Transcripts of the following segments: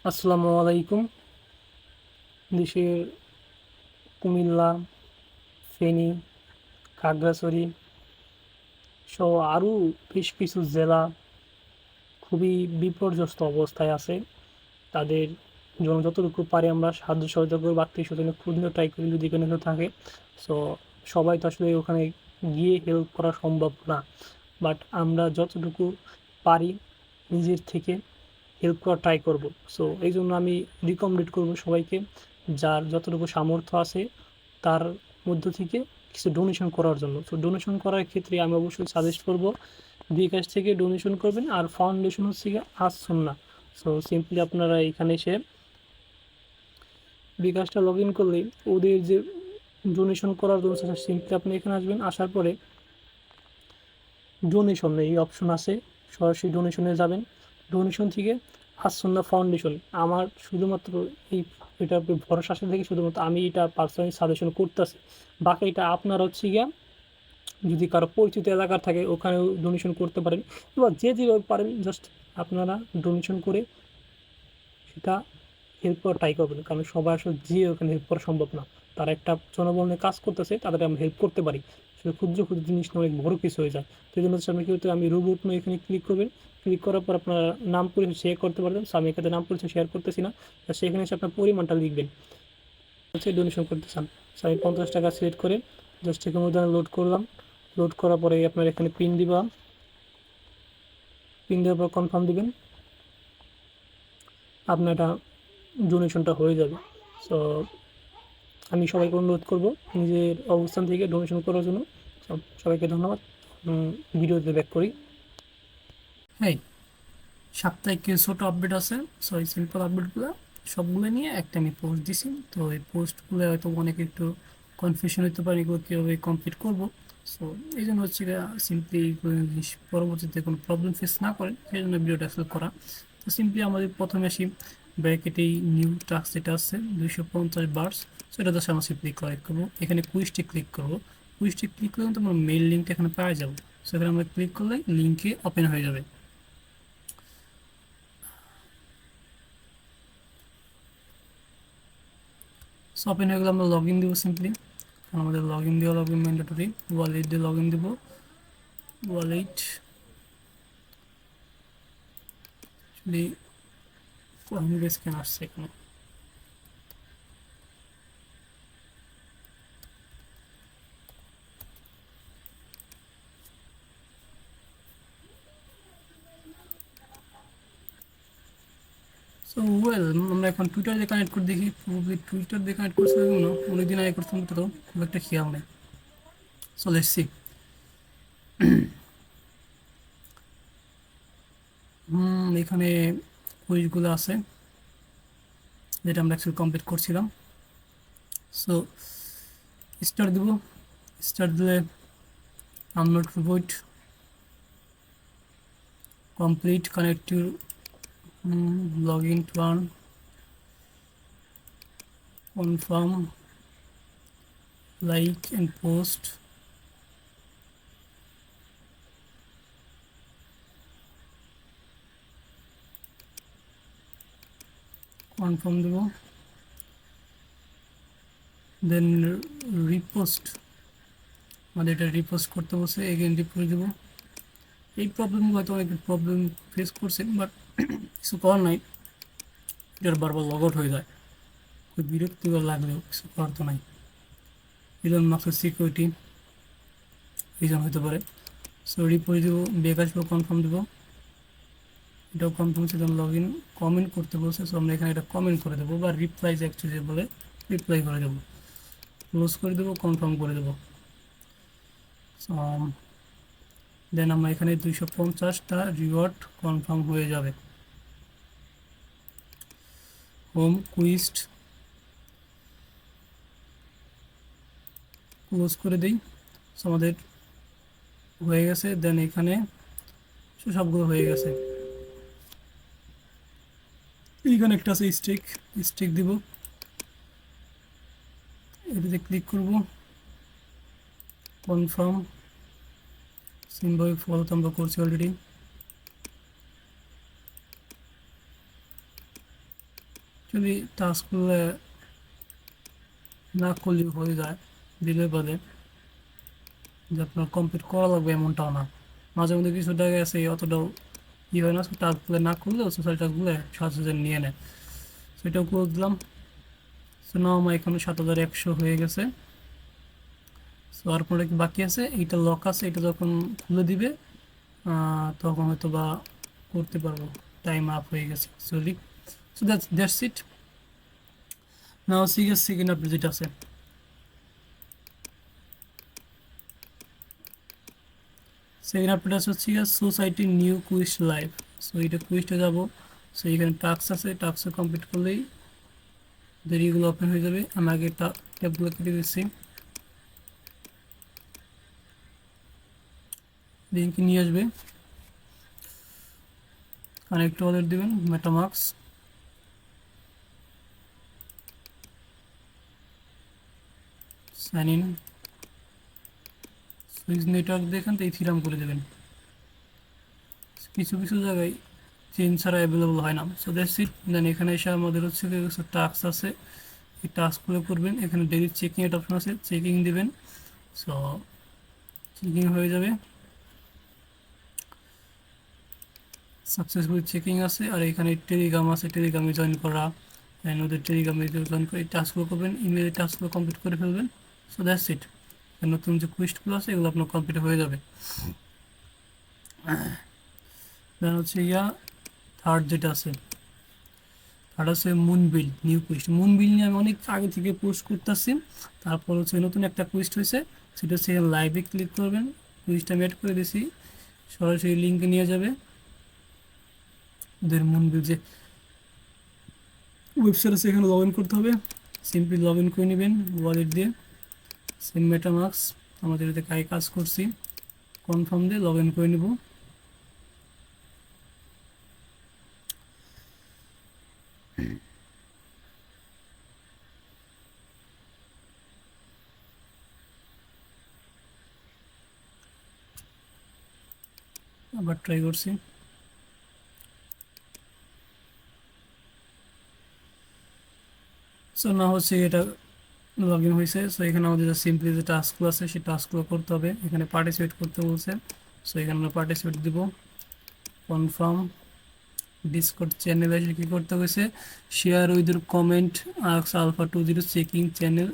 আসসালামু আলাইকুম। দেশের কুমিল্লা, ফেনী, খাগড়াছড়ি সহ আরও বেশ কিছু জেলা খুবই বিপর্যস্ত অবস্থায় আছে। তাদের জন্য যতটুকু পারি আমরা সাহায্য সহযোগিতা করবো, আত্মীয় স্বজনের খোঁজ নিয়ে ট্রাই করি যদি এখানে কেউ থাকে। সো সবাই তো আসলে ওখানে গিয়ে হেল্প করা সম্ভব না, বাট আমরা যতটুকু পারি নিজের থেকে হেল্প করার ট্রাই করব। সো এই জন্য আমি রিকমেন্ড করব সবাইকে, যার যতটুকু সামর্থ্য আছে তার মধ্য থেকে কিছু ডোনেশন করার জন্য। সো ডোনেশন করার ক্ষেত্রে আমি অবশ্যই সাজেস্ট করব বিকাশ থেকে ডোনেশন করবেন। আর ফাউন্ডেশন হচ্ছে গিয়ে আজ সুন্নাহ। সো সিম্পলি আপনারা এখানে এসে বিকাশটা লগ ইন করলেই ওদের যে ডোনেশন করার জন্য সিম্পলি আপনি এখানে আসবেন, আসার পরে ডোনেশন এই অপশন আছে, সরাসরি ডোনেশনে যাবেন। ডোনেশন থেকে আসন্না ফাউন্ডেশন আমার শুধুমাত্র এই এটার উপর ভরসা আসে থেকে শুধুমাত্র আমি এটা পার্সোনালি সাজেশন করতেছি। বাকি এটা আপনার হচ্ছে গিয়া যদি কারো পরিচিত এলাকার থাকে ওখানেও ডোনেশন করতে পারেন, এবার যে যেভাবে পারেন জাস্ট আপনারা ডোনেশন করে সেটা হেল্প করা ট্রাই করবেন। কারণ সবাই আসলে যেয়ে ওখানে হেল্প করা সম্ভব না। তারা একটা জনবল কাজ করতেছে, তাদের আমরা হেল্প করতে পারি। আসলে ক্ষুদ্র ক্ষুদ্র জিনিস না, অনেক বড় কিছু হয়ে যায়। তো এই জন্য হচ্ছে আপনি কী করতে, আমি রোবট নয় এখানে ক্লিক করবেন। ক্লিক করার পর আপনার নাম পরিচয় শেয়ার করতে পারবেন। সো আমি এখানে নাম পরিচয় শেয়ার করতেছি না, সেখানে এসে আপনার পরিমাণটা লিখবেন হচ্ছে ডোনেশন করতে চান। সো আমি 50 টাকা সিলেক্ট করে জাস্ট এখানে উদাহরণ লোড করলাম। লোড করার পরে আপনার এখানে পিন দিবা, পিন দেওয়ার পর কনফার্ম দিবেন, আপনার এটা ডোনেশনটা হয়ে যাবে। সো আমি সবাইকে অনুরোধ করব নিজের অবস্থান থেকে ডোনেশন করার জন্য। সবাইকে ধন্যবাদ। ভিডিওতে ব্যাক করি। হ্যাঁ, সাপ্তাহিক কিছু ছোটো আপডেট আছে। সো এই সিম্পল আপডেটগুলো সবগুলো নিয়ে একটা আমি পোস্ট দিছি। তো এই পোস্টগুলো হয়তো অনেকে একটু কনফিউশন হতে পারে এগুলো কীভাবে কমপ্লিট করবো। সো এই জন্য হচ্ছে সিম্পলি জিনিস পরবর্তীতে কোনো প্রবলেম ফেস না করেন সেই জন্য ভিডিওটা আসলে করা। তো সিম্পলি আমাদের প্রথমে আসি ব্র্যাকেটেই নিউ টাস্ক যেটা আছে 250 বার্স। সো এটা জাস্ট আমরা সিম্পলি ক্লিক করবো, এখানে কুইজটি ক্লিক করবো। কুইজটি ক্লিক করলে তো আমরা মেইল লিঙ্কটা এখানে পাওয়া যাবো। সো এখানে আমরা ক্লিক করলে লিঙ্কে ওপেন হয়ে যাবে। সো ওপেন হয়ে গেলে আমরা লগ ইন দেবো সিম্পলি, আমাদের লগ ইন দেওয়া লাগবে ম্যান্ডেটরি। ওয়ালেট দিয়ে লগ ইন দেবো, ওয়ালেট অ্যাকচুয়ালি কয়েনবেস কেন আসছে এখানে। সো ওয়েল, আমরা এখন টুইটার দিয়ে কানেক্ট করে দেখি। প্রবাবলি টুইটার দিয়ে কানেক্ট করতে হবে না, অনেকদিন আগে করতাম তো খুব একটা খেয়াল নেই। So let's see. এখানে কুইজগুলো আছে যেটা আমরা অ্যাকচুয়ালি কমপ্লিট করছিলাম। সো স্টার্ট দেবো, স্টার্ট দিলে download report complete, connect to log in to earn, confirm, like and post, confirm দেব, দেন রিপোস্ট, আমাদের এটা রিপোস্ট করতে বসে এগেন রিপোস্ট দেবো। এই প্রবলেমগুলো হয়তো অনেক প্রবলেম ফেস করছেন, বাট কিছু করার নাই, এটার বারবার লগ আউট হয়ে যায়, খুব বিরক্তিকর লাগলেও কিছু করার তো নাই। ইলন মাস্কের সিকিউরিটি রিজন হতে পারে। সো রিপোস্ট দেবো, ব্যাক আসবো, কনফার্ম দেবো, এটাও কনফার্ম ছিল। লগ ইন কমেন্ট করতে বলছে, সো আমরা এখানে এটা কমেন্ট করে দেবো, বা রিপ্লাই অ্যাকচুয়ালি বলে রিপ্লাই করে দেবো, ক্লোজ করে দেবো, কনফার্ম করে দেবো। দেন আমরা এখানে 250টা রিওয়ার্ড কনফার্ম হয়ে যাবে। হোম কুইস্ট ক্লোজ করে দিই। সো আমাদের হয়ে গেছে। দেন এখানে সবগুলো হয়ে গেছে। এইখানে একটা আছে স্টিক, স্টিক দিব, এটাতে ক্লিক করব, কনফার্ম, সিম্বল ফলো তো আমরা করছি অলরেডি। যদি টাস্কগুলো না করলে হয়ে যায় দিলে বাদে যে আপনার কমপ্লিট করা লাগবে এমনটাও না, মাঝে মধ্যে কিছু জায়গায় আছে অতটাও ই হয় না, টাস্কগুলো না করলেও সোশ্যাল টাস্কগুলো সাহায্য নিয়ে নেয়। সেটাও করে দিলাম। সো নাও আমার এখানে 7100 হয়ে গেছে। সো আর পরে কি বাকি আছে, এইটা লক আছে, এটা যখন খুলে দিবে তখন হয়তো বা করতে পারবো। টাইম আপ হয়ে গেছে sorry. So that's it. Now second update যেটা আছে, সেকেন্ড আপডেট আছে হচ্ছে society new quiz live. So এটা কুইজটা যাবো। সো এখানে টাস্ক আছে, টাস্ক কমপ্লিট করলেই দেরিগুলো ওপেন হয়ে যাবে। আমি আগে ট্যাবগুলো কেটে দিচ্ছি, লিঙ্ক নিয়ে আসবে, কানেক্ট ওয়ালেট দেবেন, MetaMask, sign in, switch network দেখেন তো ইথিরাম করে দেবেন। কিছু কিছু জায়গায় চেঞ্জ ছাড়া অ্যাভেলেবল হয় না। সো দ্যাটস ইট। দেন এখানে এসে আমাদের হচ্ছে কিছু টাস্ক আছে, এই টাস্কগুলো করবেন। এখানে ডেলি চেকিং এর অপশন আছে, চেকিং দিবেন। সো চেকিং হয়ে যাবে, সাকসেসফুল চেকিং আছে। আর এখানে টেলিগ্রাম আছে, টেলিগ্রামে জয়েন করা, ওদের টেলিগ্রামে জয়েন করে এই টাস্কগুলো করবেন, ইমেলের টাস্কগুলো কমপ্লিট করে ফেলবেন। সো দ্যাটস ইট। নতুন যে কুইস্টগুলো আছে এগুলো আপনার কমপ্লিট হয়ে যাবে। দেন হচ্ছে থার্ড যেটা আছে, থার্ড আছে মুনবিল নিউ কুইস্ট। মুনবিল নিয়ে আমি অনেক আগে থেকে পোস্ট করতেছি। তারপর হচ্ছে নতুন একটা কুইস্ট হয়েছে, সেটা হচ্ছে লাইভে ক্লিক করবেন, কুইস্টটা আমি অ্যাড করে দিয়েছি, সরাসরি লিঙ্কে নিয়ে যাবে। ওদের মুনবিল যে ওয়েবসাইট আছে এখানে লগ ইন করতে হবে, সিম্পলি লগ ইন করে নেবেন ওয়ালেট দিয়ে, সেম মেটামাক্স আমাদের এতে কাজ করছি, কনফার্ম দিয়ে লগ ইন করে নেব। আবার ট্রাই করছি। সো না হচ্ছে এটা লগ ইন হয়েছে। সো এখানে আমাদের যে সিম্পলি যে টাস্কগুলো আছে সেই টাস্কগুলো করতে হবে, এখানে পার্টিসিপেট করতে বলছে। সো এখানে আমরা পার্টিসিপেট দিব, কনফার্ম। ডিসকর্ড চ্যানেলে এসে কী করতে হয়েছে, শেয়ার উইথ কমেন্ট আক্স alpha 20 checking channel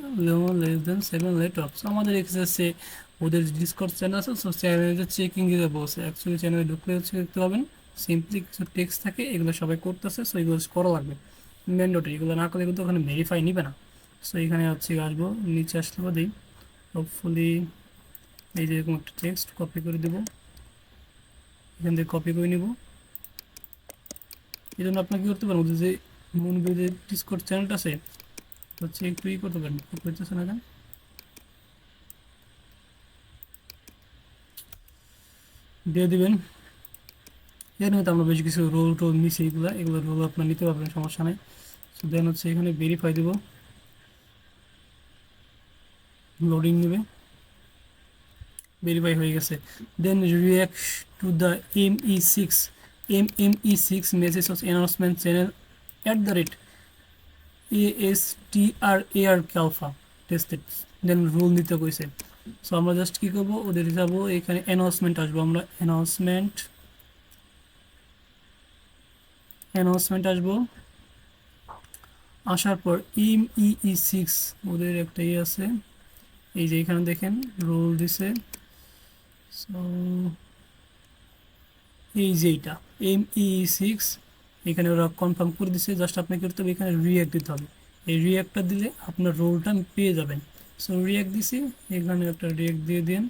less than 7 লেট অফ। সো আমাদের এক্সেসে ওদের ডিসকর্ড চ্যানেল আছে, সো চ্যানেলে চেকিং দিতে বলছে। অ্যাকচুয়ালি চ্যানেলে ঢুকলে হচ্ছে দেখতে পাবেন সিম্পলি কিছু টেক্সট থাকে, এগুলো সবাই করতেছে। সো এগুলো করা লাগবে, ম্যান্ডেটরি। এগুলো না করলে কিন্তু ওখানে ভেরিফাই নিবে না। সো এখানে হচ্ছে আসবো, নিচে আসতে বাদেই হোপফুলি এই যে এরকম একটা টেক্সট কপি করে দেবো, এখান থেকে কপি করে নিব। এই জন্য আপনাকে কী করতে পারেন, ওদের যে মুনবিল যে ডিসকর্ড চ্যানেলটা আছে হচ্ছে একটু করতে পারেন, খুব করতেছে না কেন, দিয়ে দিবেন। এর মধ্যে আমরা বেশ কিছু রোল টোল নিচ্ছি, এগুলো রোল আপনার নিতে পারবেন, সমস্যা নেই। সো দেন হচ্ছে এখানে ভেরিফাই দেবো, লোডিং নেবে, ভেরিফাই হয়ে গেছে। Then react to the ME6 message of announcement channel @ASTRAR alpha tested. Then rule নিতে কইছে। সো আমরা জাস্ট কী করবো, ওদের যাবো, এখানে অ্যানাউন্সমেন্ট আসবো, আমরা অ্যানাউন্সমেন্ট আসবো। আসার পর MEE6 ওদের একটা আছে, এই যে এখানে দেখেন রোল দিছে। সো এই যে এইটা ME6 এখানে ওরা কনফার্ম করে দিছে। জাস্ট আপনাকে করতে হবে এখানে রিঅ্যাক্ট দিতে হবে, এই রিঅ্যাক্টটা দিলে আপনার রোলটা পেয়ে যাবেন। সো রিঅ্যাক্ট দিছি, এখানে একটা রিঅ্যাক্ট দিয়ে দিন,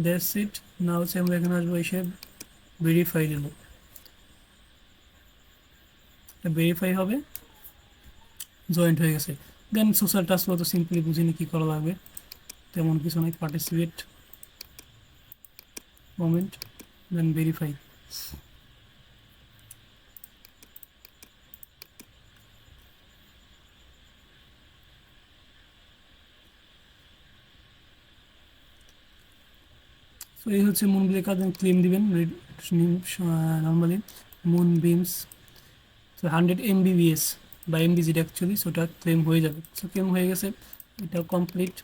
দ্যাটস ইট। না হচ্ছে আমরা এখানে আসবো, এসে ভেরিফাই দেব, ভেরিফাই হবে, জয়েন্ট হয়ে গেছে। দেন সোশ্যাল টাস্ক তো সিম্পলি বুঝিনি কী করা লাগবে, তেমন কিছু নয়, participate, comment, then verify. So এই হচ্ছে মুনবিলের কাজ। ক্লেম দিবেন নর্মালি মুন বিমস, তো 100 Mbps বা এমবিজিড অ্যাকচুয়ালি, সেটা ক্লেম হয়ে যাবে। সো ক্লেম হয়ে গেছে, এটা কমপ্লিট।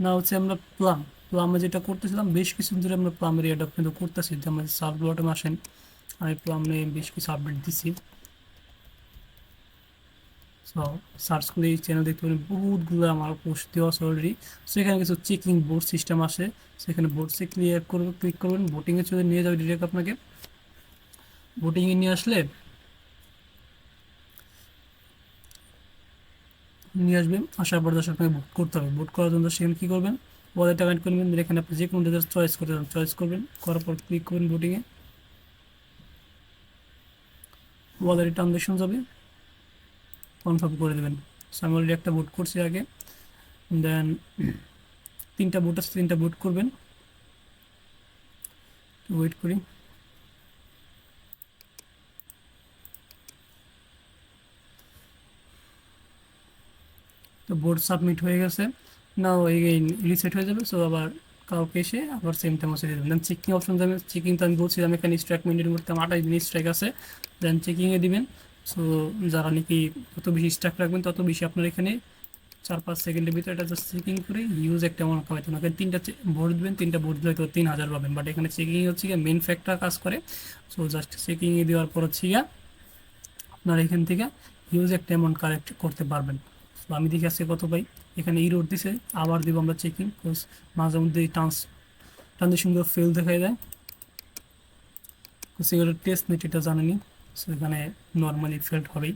না হচ্ছে আমরা প্লামে যেটা করতেছিলাম, বেশ কিছু ধরে আমরা প্লামের এটা কিন্তু করতেছি। যে আমরা সার্চ বটমে আসেন, আমি প্লামে বেশ কিছু আপডেট দিছি। সো সার্চ করলে এই চ্যানেল দেখতে পারেন বহুতগুলো আমার পোস্ট দেওয়া আছে অলরেডি। সো এখানে কিছু চেকিং বোর্ড সিস্টেম আসে, সেখানে বোর্ডসে ক্লিক করবেন, বোটিংয়ে চলে নিয়ে যাবে ডিরেক্ট আপনাকে। বোটিংয়ে নিয়ে আসলে নিয়ে আসবেন, আসার পর জাস্ট আপনাকে বুক করতে হবে। বুক করার জন্য সেখানে কী করবেন, ওয়ালেট কানেক্ট করবেন, এখানে আপনি যে কোনো ডেটার চয়েস করতে চান চয়েস করবেন, করার পর ক্লিক করবেন বোটিংয়ে, ওয়ালেট ট্রানজ্যাকশন যাবে, কনফার্ম করে দেবেন। সো আমি অলরেডি একটা বুট করছি আগে, দেন তিনটা বুট আছে, তিনটা বুট করবেন, ওয়েট করি। তো বোর্ড সাবমিট হয়ে গেছে, নাও এই রিসেট হয়ে যাবে। সো আবার কাউকে এসে আবার সেম টাইম বসে দেবেন। দেন চেকিং অপশন যাবে, চেকিং তো আমি বলছিলাম এখানে স্ট্রাইক মিনিটের মধ্যে 28 দিন স্ট্রাইক আছে। দেন চেকিংয়ে দিবেন। সো যারা নাকি যত বেশি স্ট্রাইক রাখবেন তত বেশি আপনার এখানে 4-5 সেকেন্ডের ভিতরে এটা জাস্ট চেকিং করে ইউজ একটা অ্যামাউন্ট পাবেন। ওখানে তিনটা ভোট দেবেন, তিনটা ভোট দিলে তো 3000 পাবেন। বাট এখানে চেকিং হচ্ছে গিয়ে মেন ফ্যাক্টর কাজ করে। সো জাস্ট চেকিংয়ে দেওয়ার পর হচ্ছে গিয়া আপনার এখান থেকে হিউজ একটা অ্যামাউন্ট কালেক্ট করতে পারবেন। তো আমি দেখি আজকে কত পাই। এখানে ইরোড দিছে, আবার দিব আমরা চেকিং, মাঝে মধ্যে এই ট্রানজেকশনগুলো ফেল দেখাই দেয়। সেগুলো টেস্ট নেট, এটা জানেনি। সো এখানে নর্মালি ফেল্ড হবেই।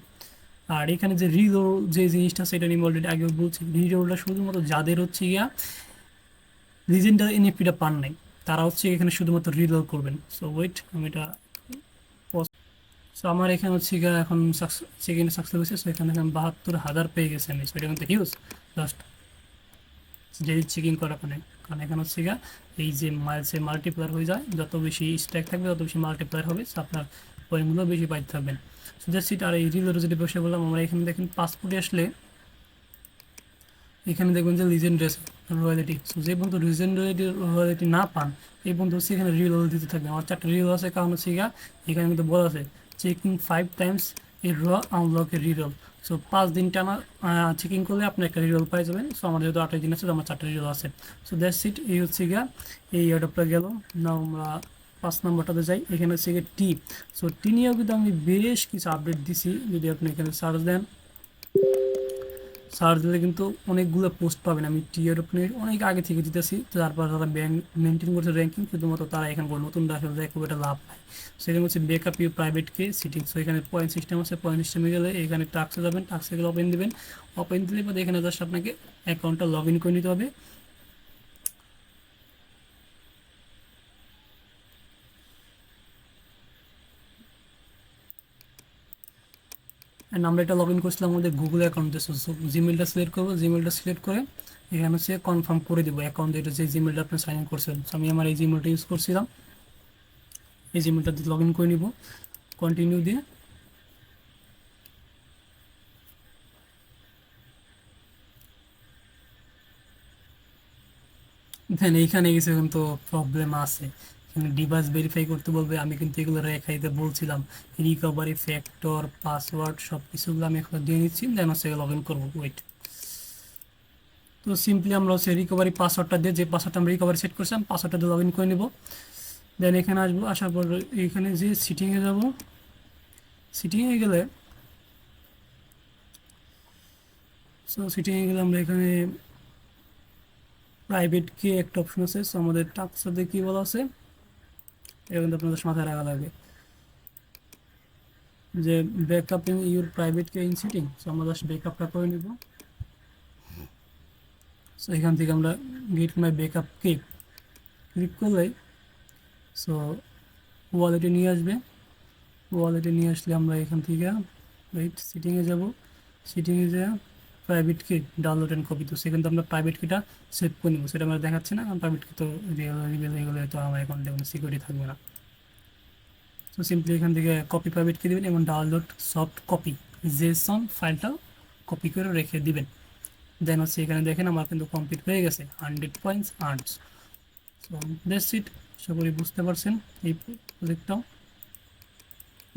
আর এখানে যে রিরোল যে জিনিসটা, সেটা নিয়ে অলরেডি আগে বলছি, রিরোলটা শুধুমাত্র যাদের হচ্ছে গিয়া লিজেন্ডারি এনএফপিটা পান নাই, তারা হচ্ছে এখানে শুধুমাত্র রিরোল করবেন। সো ওয়েট, আমি এটা, সো আমার এখানে হচ্ছে গিয়ে এখন সেকেন্ড সাকসেস হয়েছে। সো এখানে আমি 72,000 পেয়ে গেছি আমি। সো এটা কিন্তু হিউজ জাস্ট যে চেকিং করা কারণে। কারণ এখানে হচ্ছে গিয়ে এই যে মাইলসে মাল্টিপ্লায়ার হয়ে যায়, যত বেশি স্ট্যাক থাকবে তত বেশি মাল্টিপ্লায়ার হবে। সো আপনার পয়েন্টগুলো বেশি পাইতে থাকবেন। সো জাস্ট আর এই রিলোর যদি বসে বললাম, আমরা এখানে দেখেন পাসপোর্টে আসলে এখানে দেখবেন যে লিজেন্ড রয়্যালিটি। সো যে বন্ধু লিজেন্ডারি রয়্যালিটি না পান, এই বন্ধু হচ্ছে এখানে রিরোল দিতে থাকবে। আমার 4টা রিরোল আছে, কারণ হচ্ছে গিয়া এখানে কিন্তু বলা আছে চেকিং 5 টাইমস এর আনলক এ রিরোল। সো 5 দিন টানা চেকিং করলে আপনি একটা রিরোল পাই যাবেন। সো আমার যেহেতু 28 দিন আছে, তো আমার 4টা রিরোল আছে। সো দ্যাটস ইট, এই হচ্ছে গিয়া এই অ্যাডপটা গেল। না আমরা 5 নম্বরটাতে যাই। এখানে হচ্ছে গিয়ে টি। সো টি নিয়েও কিন্তু আমি বেশ কিছু আপডেট দিছি, যদি আপনি এখানে সার্চ দেন, সার্চ দিলে কিন্তু অনেকগুলো পোস্ট পাবেন। আমি টিয়ার উপরে অনেক আগে থেকে দিতেছি, তারপর যারা ব্যাংক মেনটেন করছে র্যাঙ্কিং, শুধুমাত্র তারা এখানে নতুন রাখলে যায়, খুব একটা লাভ নাই। সেখানে হচ্ছে backup you private key setting. So এখানে পয়েন্ট সিস্টেম আছে, পয়েন্ট সিস্টেমে গেলে এখানে টাক্সে যাবেন, টাক্সে গেলে ওপেন দেবেন, ওপেন দিলে পরে এখানে জাস্ট আপনাকে অ্যাকাউন্টটা লগ ইন করে নিতে হবে। অ্যান্ড আমরা এটা লগ ইন করছিলাম আমাদের গুগল অ্যাকাউন্টে। সো জিমেলটা সিলেক্ট করবো, জিমেলটা সিলেক্ট করে এখানে হচ্ছে কনফার্ম করে দেবো অ্যাকাউন্ট, এটা যে জিমেলটা আপনি সাইন ইন করছেন। সো আমি আমার এই জিমেলটা ইউজ করছিলাম, এই জিমেলটা দিয়ে লগ ইন করে নিব, কন্টিনিউ দিয়ে। দেন এইখানে কিছু কিন্তু প্রবলেম আছে, এখানে ডিভাইস ভেরিফাই করতে বলবে। আমি কিন্তু এগুলো রেখাইতে বলছিলাম, রিকভারি ফ্যাক্টর পাসওয়ার্ড সব কিছুগুলো আমি এখন দিয়ে নিচ্ছি, দেন হচ্ছে লগ ইন করবো। ওয়েট, তো সিম্পলি আমরা হচ্ছে রিকভারি পাসওয়ার্ডটা দিয়ে, যে পাসওয়ার্ডটা আমরা রিকভারি সেট করছিলাম, পাসওয়ার্ডটা দিয়ে লগ ইন করে নেব। দেন এখানে আসবো, আসার পর এখানে যে সিটিংয়ে যাব, সিটিংয়ে গেলে, সো সিটিংয়ে গেলে আমরা এখানে প্রাইভেট কি একটা অপশন আছে। সো আমাদের টাস্কের সাথে কী বলা আছে, এটা কিন্তু আপনাদের মাথায় রাখা লাগবে, যে backup in your private key in setting. So আমরা জাস্ট ব্যাকআপটা করে নেব। সো এখান থেকে আমরা গেট মাই ব্যাকআপ কে ক্লিক করলে সো ওয়ালেটে নিয়ে আসবে। ওয়ালেটে নিয়ে আসলে আমরা এখান থেকে ওয়েট সিটিংয়ে যাব, সিটিংয়ে যাওয়া প্রাইভেট কি ডাউনলোড অ্যান্ড কপি। তো সেখান থেকে আমরা প্রাইভেট কিটা সেভ করে নেবো, সেটা আমরা দেখাচ্ছি না, কারণ প্রাইভেট কি তো রিয়েল হয়ে গেলে তো আমার অ্যাকাউন্টে কোনো সিকিউরিটি থাকবে না। তো সিম্পলি এখান থেকে কপি প্রাইভেট কি দেবেন এবং ডাউনলোড সফট কপি জেসন ফাইলটাও কপি করে রেখে দিবেন। দেন হচ্ছে এখানে দেখেন আমার কিন্তু কমপ্লিট হয়ে গেছে, 100 points earns. So that's it, আশা করি বুঝতে পারছেন এই প্রজেক্টটাও।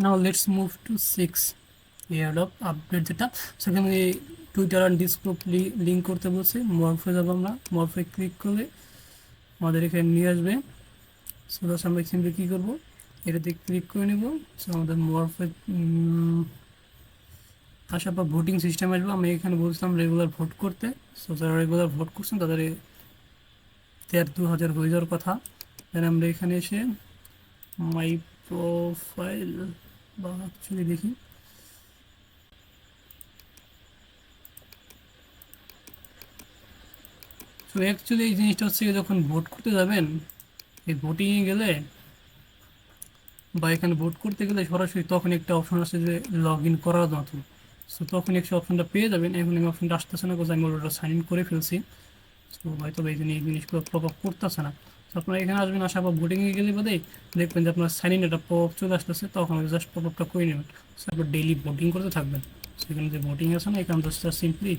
Now let's move to 6, airdrop update যেটা, সেখানে টুইটার আর ডিসকর্ড লিঙ্ক করতে বলছে। মরফে যাবো আমরা, মরফে ক্লিক করলে আমাদের এখানে নিয়ে আসবে। সো জাস্ট আমরা সিম্পলি কী করবো, এটাতে ক্লিক করে নেব। সো আমাদের মরফে আসার পর ভোটিং সিস্টেম আসবে। আমি এখানে বলছিলাম রেগুলার ভোট করতে। সো যারা রেগুলার ভোট করছেন তাদের 2000 হয়ে যাওয়ার কথা। দেন আমরা এখানে এসে মাই প্রোফাইল বা অ্যাকচুয়ালি দেখি, তো অ্যাকচুয়ালি এই জিনিসটা হচ্ছে যখন ভোট করতে যাবেন, এই ভোটিংয়ে গেলে বা এখানে ভোট করতে গেলে সরাসরি তখন একটা অপশন আছে যে লগ ইন করার মতো। সো তখন একটু অপশনটা পেয়ে যাবেন। এখন এই অপশনটা আসতেছে না, আমি ওটা সাইন ইন করে ফেলছি। তো হয়তো এই জিনিসগুলো পপ আপ করতেছে না। তো আপনারা এখানে আসবেন, আসার পর ভোটিংয়ে গেলে বাদে দেখবেন যে আপনার সাইন ইন একটা পপ আপ চলে আসতেছে, তখন জাস্ট পপ আপটা করে নেবেন। তারপর ডেইলি ভোটিং করতে থাকবেন। সেখানে যে ভোটিং আছে না, এখানে জাস্ট সিম্পলি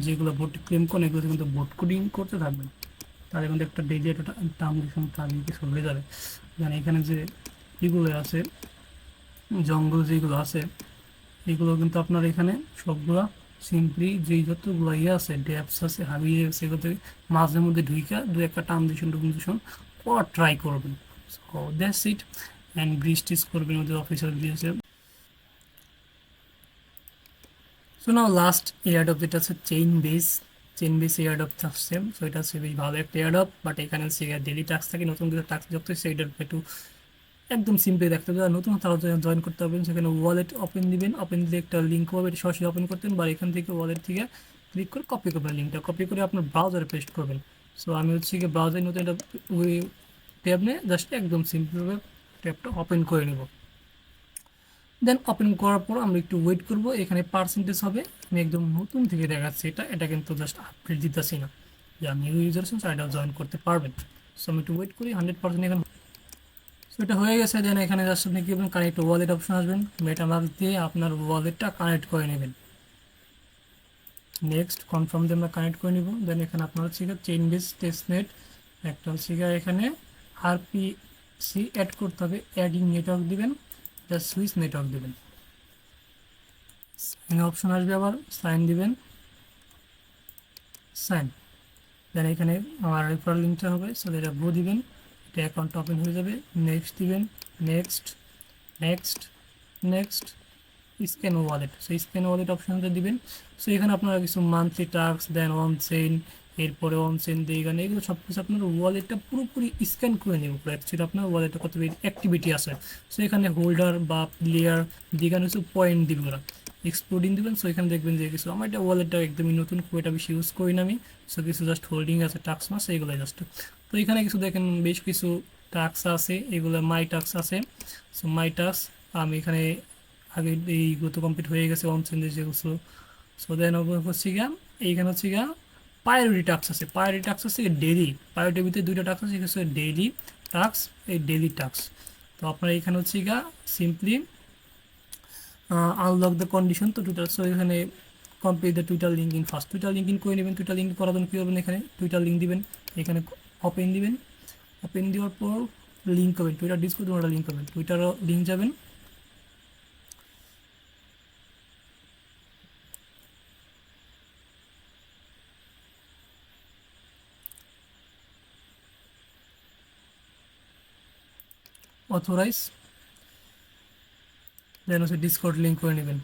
যেগুলো ভোট ক্লেম করেন এগুলো কিন্তু ভোট কোডিং করতে থাকবেন। তাদের মধ্যে একটা ডেইলি একটা ট্রানজেকশন টার্গেট হয়ে যাবে। মানে এখানে যে এগুলো আছে, জঙ্গল যেগুলো আছে, এগুলো কিন্তু আপনার এখানে সবগুলা সিম্পলি যেই যতগুলো আছে ড্যাপস আছে, হাবি আছে, এগুলো থেকে মাঝে মধ্যে ঢুইকা দু একটা ট্রানজেকশন করা ট্রাই করবেন। So that's it. And bridge করবেন ওদের অফিসিয়াল দিয়েছে। সো নাও লাস্ট এয়ারড্রপ যেটা হচ্ছে চেইন বেস এয়ারড্রপ আসছে। সো এটা হচ্ছে বেশ ভালো একটা এয়ারড্রপ, বাট এখানে হচ্ছে ডেলি টাস্ক থাকে, নতুন কিছু টাস্ক যুক্ত হচ্ছে, এটার একটু একদম সিম্পলি দেখতে হবে। নতুন তারা জয়েন করতে হবে, সেখানে ওয়ালেট ওপেন দিবেন, ওপেন দিলে একটা লিঙ্ক হবে, এটা সরাসরি ওপেন করতেন বা এখান থেকে ওয়ালেট থেকে ক্লিক করে কপি করবেন, লিঙ্কটা কপি করে আপনার ব্রাউজারে পেস্ট করবেন। সো আমি হচ্ছে কি ব্রাউজারে নতুন একটা ওই ট্যাব নিয়ে জাস্ট একদম সিম্পলভাবে ট্যাবটা ওপেন করে নেব। দেন ওপেন করার পর আমরা একটু ওয়েট করব, এখানে পার্সেন্টেজ হবে। আমি একদম নতুন থেকে দেখাচ্ছি, এটা কিন্তু জাস্ট আপডেট দিতেছি না, যে আমি নিউ ইউজার আছেন এটা জয়েন করতে পারবেন। সো আমি একটু ওয়েট করি, 100% এখানে। সো এটা হয়ে গেছে। দেন এখানে জাস্ট আপনি কি করবেন, কানেক্ট ওয়ালেট অপশন আসবেন, মেটামাস্ক দিয়ে আপনার ওয়ালেটটা কানেক্ট করে নেবেন। নেক্সট কনফার্ম দিয়ে আমরা কানেক্ট করে নিব। দেন এখানে আপনার হচ্ছে চেইন বেস টেস্টনেট, একটা হচ্ছে এখানে আরপিসি অ্যাড করতে হবে, অ্যাডিং নেটওয়ার্ক দিবেন, জাস্ট সুইচ নেটওয়ার্ক দিবেন। সাইন অপশন আসবে, আবার সাইন দিবেন, সাইন। দেন এখানে আমার রেফারেল লিঙ্কটা হবে, সো এটা গো দিবেন, এটা অ্যাকাউন্ট ওপেন হয়ে যাবে। নেক্সট দিবেন, next, next, next, scan wallet. So scan wallet অপশনটা দিবেন। সো এখানে আপনারা কিছু মান্থলি টাস্ক দেন, অন চেইন, এরপরে অন চেইন দিয়ে এখানে এগুলো সব কিছু আপনার ওয়ালেটটা পুরোপুরি স্ক্যান করে নেব, অ্যাকচুয়ালি আপনার ওয়ালেটটা কত অ্যাক্টিভিটি আছে। সো এখানে হোল্ডার বা প্লেয়ার যেখানে কিছু পয়েন্ট দিবে ওরা, এক্সপ্লোডিং দিবেন। সো এখানে দেখবেন যে কিছু আমার এটা ওয়ালেটটা একদমই নতুন, খুব এটা বেশি ইউজ করি না আমি। সো কিছু জাস্ট হোল্ডিং আছে, টাস্ক মাস এইগুলো জাস্ট। তো এখানে কিছু দেখেন বেশ কিছু টাস্ক আছে, এগুলো মাই টাস্ক আছে। সো মাই টাস্ক আমি এখানে আগে এইগুলো তো কমপ্লিট হয়ে গেছে, অন চেঞ্জ যেগুলো। সো দেন হচ্ছে গিয়া এইখানে হচ্ছে গিয়া প্রায়োরিটি টাস্ক আছে, প্রায়োরিটি টাস্ক হচ্ছে ডেইলি, প্রায়োরিটির ভিতরে দুইটা টাস্ক আছে, হচ্ছে ডেইলি টাস্ক, এই ডেইলি টাস্ক। তো আপনার এখানে হচ্ছে গিয়া সিম্পলি আনলক দ্য কন্ডিশন, তো টুইটার। সো এখানে complete the Twitter link in first, Twitter link in করে নেবেন। টুইটার লিঙ্ক করার জন্য কী করবেন, এখানে টুইটার লিঙ্ক দিবেন, এখানে ওপেন দিবেন, ওপেন দেওয়ার পর লিঙ্ক করবেন, টুইটার ডিসকর্ড ওটা লিঙ্ক করবেন, টুইটার লিঙ্ক যাবেন। অথরাইজ, দেন হচ্ছে ডিসকর্ড লিঙ্ক করে নেবেন।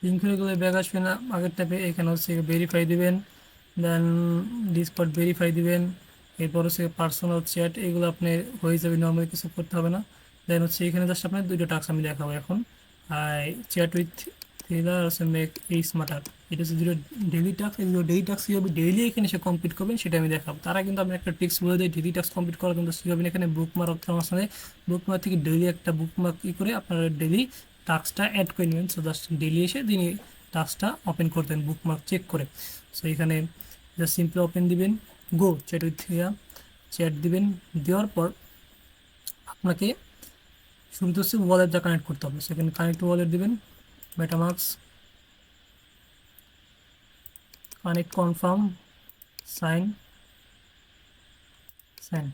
লিঙ্ক হয়ে গেলে ব্যাক আসবে না আগের টাইপে, এখানে হচ্ছে ভেরিফাই দিবেন, দেন ডিসকর্ড ভেরিফাই দিবেন, এরপর হচ্ছে পার্সোনাল চ্যাট, এগুলো আপনি হয়ে যাবে, নর্মালি কিছু করতে হবে না। দেন হচ্ছে এখানে জাস্ট আপনার দুইটা টাস্ক আমি দেখাবো এখন। চ্যাট উইথ থ্রিলার হচ্ছে মেক এই স্মার্টার, এটা হচ্ছে দুটো ডেইলি টাস্ক। এই ডেইলি টাস্ক কীভাবে ডেইলি এখানে সে কমপ্লিট করবেন সেটা আমি দেখাবো। তারা কিন্তু আমি একটা টিক্স বলে দিই, ডেইলি টাস্ক কমপ্লিট করার কিন্তু কীভাবে এখানে বুকমার্ক অপশন আছে, বুকমার্ক থেকে ডেইলি একটা বুকমার্ক ই করে আপনারা ডেইলি টাস্কটা অ্যাড করে নেবেন। সো জাস্ট ডেইলি এসে তিনি টাস্কটা ওপেন করতেন বুকমার্ক চেক করে। সো এখানে জাস্ট সিম্পলি ওপেন দিবেন, গো চ্যাট উইথ চ্যাট দিবেন, দেওয়ার পর আপনাকে শুরুতে হচ্ছে ওয়ালেটটা কানেক্ট করতে হবে। সেখানে কানেক্ট ওয়ালেট দিবেন, মেটামাস্ক, মানে কনফার্ম সাইন সাইন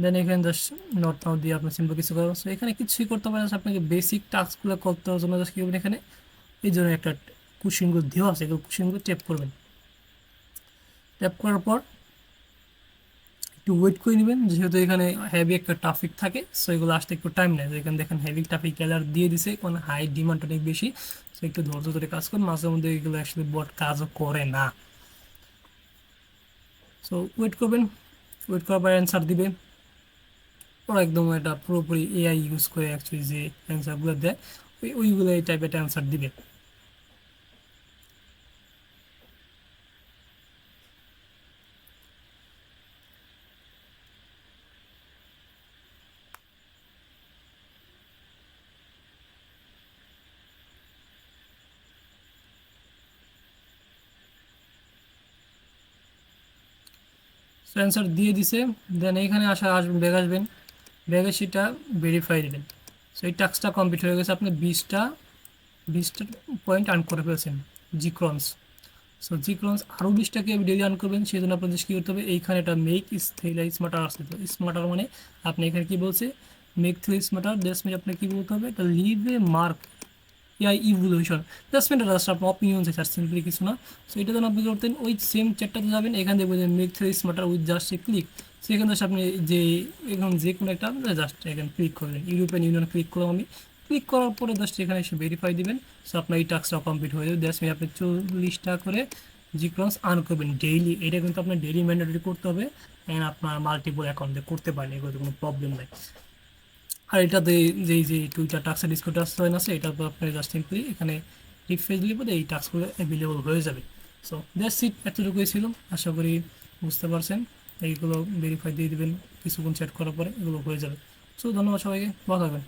দেন এখানে জাস্ট নট নাও দিয়ে আপনার সিম্পল কিছু করা। সো এখানে কিছুই করতে পারেন, আপনাকে বেসিক টাস্কগুলো করতে জন্য জাস্ট কী করবেন, এখানে এই জন্য একটা কুশনগুলো দেওয়া আছে, এগুলো কুশনগুলো ট্যাপ করবেন। ট্যাপ করার পর একটু ওয়েট করে নেবেন, যেহেতু এখানে হেভি একটা ট্রাফিক থাকে, সো এগুলো আসতে একটু টাইম নেয়। এখানে দেখেন হেভি ট্রাফিক অ্যালার্ট দিয়ে দিছে, কারণ হাই ডিমান্ড অনেক বেশি। সো একটু ধৈর্য ধরে কাজ করুন, মাঝে মধ্যে এগুলো আসলে বট কাজও করে না। সো ওয়েট করবেন, ওয়েট করার পর অ্যান্সার দিবে। ওরা একদম এটা পুরোপুরি এআই ইউজ করে অ্যাকচুয়ালি যে অ্যান্সারগুলো দেয়, ওইগুলো এই টাইপের অ্যান্সার দিবে। সো অ্যান্সার দিয়ে দিছে। দেন এখানে আসবেন, ব্যাগ আসবেন, ব্যাগে সেটা ভেরিফাই দেবেন। সো এই টাস্কটা কমপ্লিট হয়ে গেছে, আপনি 20টা পয়েন্ট আর্ন করে ফেলছেন জিক্রন্স। সো জিক্রন্স আরও 20টাকে ডেলি আর্ন করবেন, সেই জন্য আপনাদের কী করতে হবে, এইখানে একটা মেক থ্রিলা স্মার্টার আসতে হবে। স্মার্টার মানে আপনি এখানে কী বলছে, make three smarter, that's mean আপনি কী বলতে হবে, এটা leave a mark AI evolution, just আপনার অপিনিয়ন আছে, সিম্পলি কিছু না। সো এটা যেন আপনি করতেন, ওই সেম চ্যাটটাতে যাবেন, এখান থেকে বলছেন make three smarter with just a click. সেখানে জাস্ট আপনি যে এখন যে কোনো একটা জাস্ট এখানে ক্লিক করলেন, ইউরোপিয়ান ইউনিয়ন ক্লিক করলাম আমি। ক্লিক করার পরে জাস্ট এখানে এসে ভেরিফাই দিবেন। সো আপনার এই টাস্কটা কমপ্লিট হয়ে যাবে। দ্যাটস মিন আপনি 40টা করে জিক্রন্স আর্ন করবেন ডেইলি। এটা কিন্তু আপনার ডেইলি ম্যান্ডেটরি করতে হবে, অ্যান্ড আপনার মাল্টিপল অ্যাকাউন্টে করতে পারেন, এগুলোতে কোনো প্রবলেম নাই। আর এটাতে যে টুইটার টাস্কের ডিসকাউন্ট টাস্ক আছে, এটা তো আপনি জাস্ট সিম্পলি এখানে রিফ্রেশ দিলে পরে এই টাস্কগুলো অ্যাভেলেবল হয়ে যাবে। সো দ্যাটস ইট, এতটুকুই ছিল, আশা করি বুঝতে পারছেন। এইগুলো ভেরিফাই দিয়ে দেবেন কিছুক্ষণ চ্যাট করার পরে, এগুলো হয়ে যাবে। সো ধন্যবাদ সবাইকে, ভালো থাকবেন।